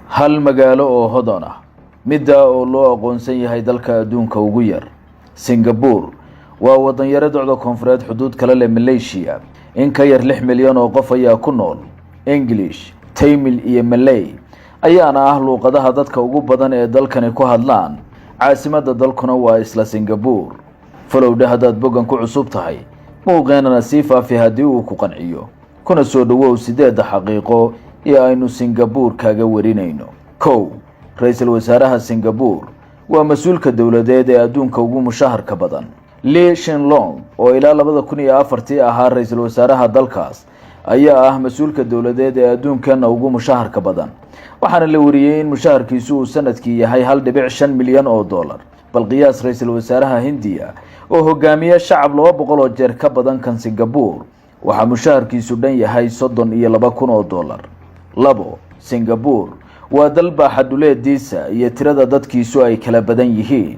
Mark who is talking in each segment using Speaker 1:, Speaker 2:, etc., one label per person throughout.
Speaker 1: hal magaalo oo hodan ah midda oo loo aqoonsan yahay dalka adduunka ugu yar. Singapore waa wadan yar docda koonfureed xuduud kala leh Malaysia. In ka yar 6 milyan oo qof ayaa ku nool. English, Tamil iyo Malay ayaana ah luqadaha dadka ugu badan ee dalkani ku hadlaan. Caasimadda dalkuna waa isla Singapore. Falowda hadaad bogan ku cusub tahay muuqeenana si faafi hadii uu ku qanciyo kuna soo dhawow 8 xaqiiqo ee aynu Singapore kaaga warinayno. Ra'iisul Wasaaraha Singapore waa mas'uulka dawladeed ee adduunka ugu mushaharka badan. Lee Hsien Loong oo ilaa 2004 ahaa ra'iisul wasaaraha dalkaas ayaa ah mas'uulka dawladeed ee adduunka ugu mushaharka badan. waxaana la wariyay in mushaharkiisu uu sanadkii yahay 1.5 milyan oo dollar. bal qiyaas ra'iisul wasaaraha Hindiya oo hogaamiye shacab 200 oo jeer ka badan kan Singapore waxa mushaharkiisu dhan yahay 32,000 oo dollar. Singapore waa dal baaxaduleediisa iyo tirada dadkiisu ay kala badan yihiin.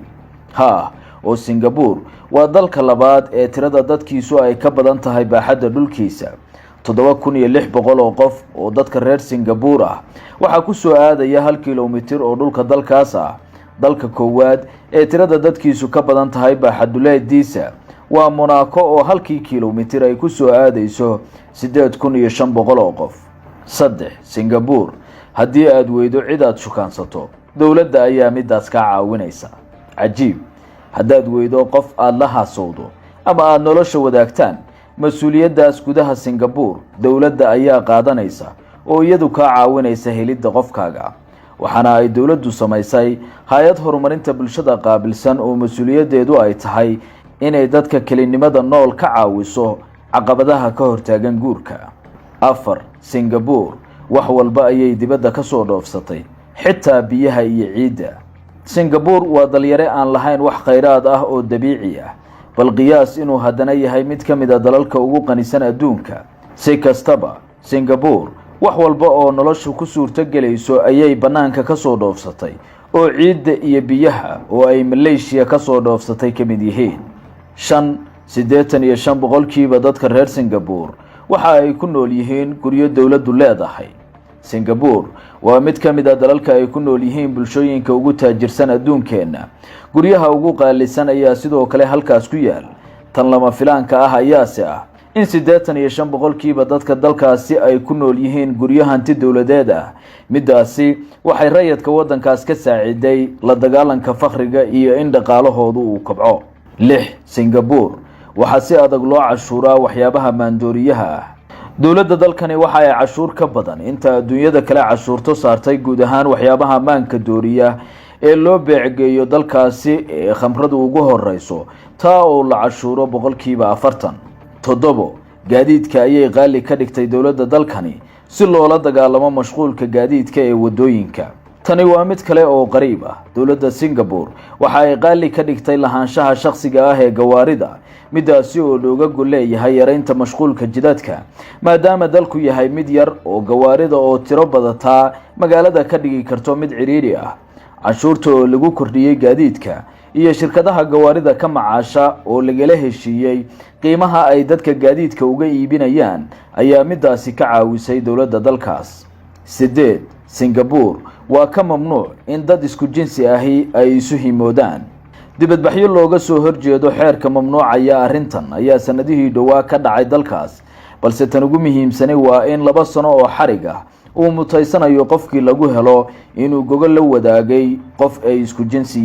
Speaker 1: oo Singapore waa dalka labaad ee tirada dadkiisu ay ka badan tahay baaxadda dhulkiisa. 7,600 oo qof oo dadka reer Singapore ah waxa ku soo aadaya 1 kiiloomitir oo dhulka dalkaas ah. dalka koowaad ee tirada dadkiisu ka badan tahay baaxaduleediisa waa Monaco oo 1 kiiloomitir ay ku soo aadayso 8,500 oo qof. Singapore haddii aad weydo cid aad shukaansato dawladda ayaa midaas ka caawinaysa. cajiib, haddaad weydo qof aad la haasowdo ama aad nolosha wadaagtaan mas'uuliyaddaas gudaha Singapore dawladda ayaa qaadanaysa oo iyadu ka caawinaysa helidda qofkaaga. waxaana ay dawladdu samaysay hay'ad horumarinta bulshada qaabilsan oo mas'uuliyadeedu ay tahay inay dadka kelinimada nool ka caawiso caqabadaha ka hortaagan guurka. Singapore wax walba ayay dibadda ka soo dhoofsatay, xitaa biyaha iyo ciidda. Singapore waa dal yare aan lahayn wax kheyraad ah oo dabiici ah, bal qiyaas inuu haddana yahay mid ka mid ah dalalka ugu qanisan adduunka. Si kastaba, Singapore wax walba oo noloshu ku suurtagelayso ayay banaanka ka soo dhoofsatay oo ciidda iyo biyaha oo ay Malaysia ka soo dhoofsatay ka mid yihiin. 85% dadka reer Singapore waxa ay ku nool yihiin guryo dawladdu leedahay. Singapore waa mid ka mid ah dalalka ay ku nool yihiin bulshooyinka ugu taajirsan adduunkeena. guryaha ugu qaalisan ayaa sidoo kale halkaas ku yaal. tan lama filaanka ah ayaase ah in 85% dadka dalkaasi ay ku nool yihiin guryo hanti dawladeed ah. midaasi waxay rayidka wadankaas ka saaciday la dagaalanka faqriga iyo in dhaqaalahoodu uu kobco. Singapore waxa si adag loo cashuuraa waxyaabaha maandooriyaha ah. dawladda dalkani waxa ay cashuur ka badan inta adduunyada kale cashuurto saartay guud ahaan waxyaabaha maanka dooriya ee loo beecgeeyo dalkaasi ee khamradu ugu horeyso taa oo la cashuuro 40%. gaadiidka ayay qaali ka dhigtay dawladda dalkani si loola dagaalamo mashquulka gaadiidka ee wadooyinka. tani waa mid kale oo qariib ah. dawladda Singapore waxa ay qaali ka dhigtay lahaanshaha shakhsiga ah ee gawaarida, midaasi oo looga gol leeyahay yareynta mashquulka jidadka maadaama dalku yahay mid yar oo gawaarida oo tiro badata magaalada ka dhigi karto mid ciriiri ah. cashuurta oo lagu kordhiyay gaadiidka iyo shirkadaha gawaarida ka macaasha oo lagala heshiiyay qiimaha ay dadka gaadiidka uga iibinayaan ayaa midaasi ka caawisay dawladda dalkaas. Singapore waa ka mamnuuc in dad isku jinsi ahi ay isu himoodaan. dibadbaxyo looga soo horjeedo xeerka mamnuucaya arrintan ayaa sanadihii dhawaa ka dhacay dalkaas, balse tan ugu muhiimsan waa in 2 sano oo xarig ah uu mutaysanayo qofkii lagu helo inuu gogol la wadaagay qof ay isku jinsi